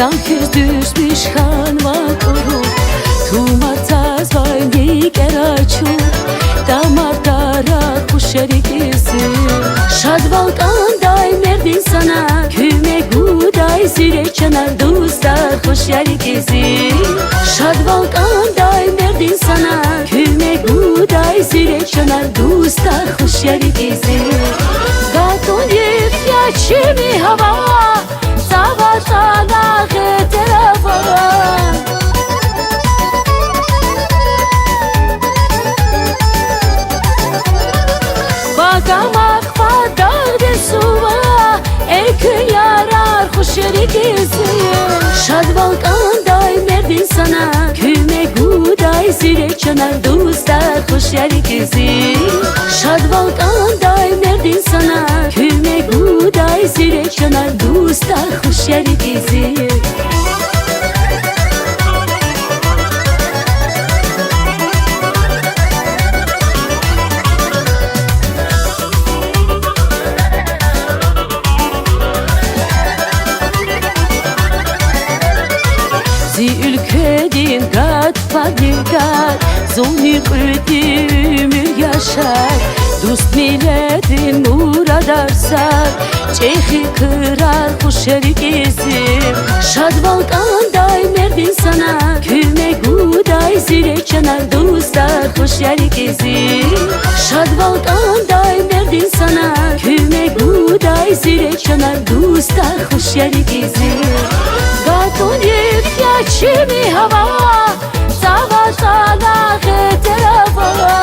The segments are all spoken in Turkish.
Gamküz düşmüş hanva kuru Tumataz vayni geraçu Damar dara kuşeri kisi Şadval kanday merdin sana Küme guday zire çanar dostar hoşeri kisi Şadval kanday merdin sana Küme guday zire çanar dostar hoşeri kisi Gaton yif yaçimi hava Savatana terafa Bagamak fadar de suva Ekü yarar hoşeri kisi Şadval kanday merdin sana Küme guday zire çanar dostar hoşeri kisi Şadval kanday merdin sana Küme guday zire çanar dostar hoşeri kisi Ülkedin kat padikar Zoni ödümü yaşar Dost milletin uğradarsak Çehi kırar hoşeri gezim Şadval kanday merdin sana Küme guday zire çanar dostlar hoşeri gezim Şadval kanday merdin sana Küme guday zire çanar dostlar hoşeri gezim Gaton yif yaçimi hava Savatana terafa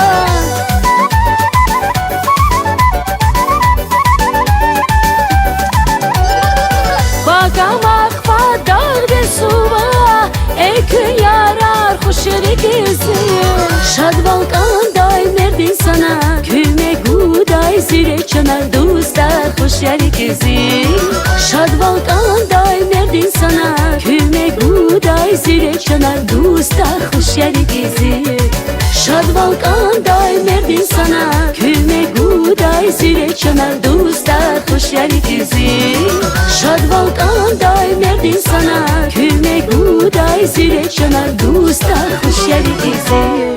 Bagamak fadar de suva Ekü yarar hoşeri kisi Şadval kanday merdin sana Küme guday zire çanar dostlar hoşeri kisi Şadval kanday merdin sana Küme guday zire çanar dostlar hoşeri kisi Şadval kanday merdin sana Küme guday zire çanar dostlar hoşeri kisi Şadval kanday merdin sana Küme guday zire çanar dostlar hoşeri kisi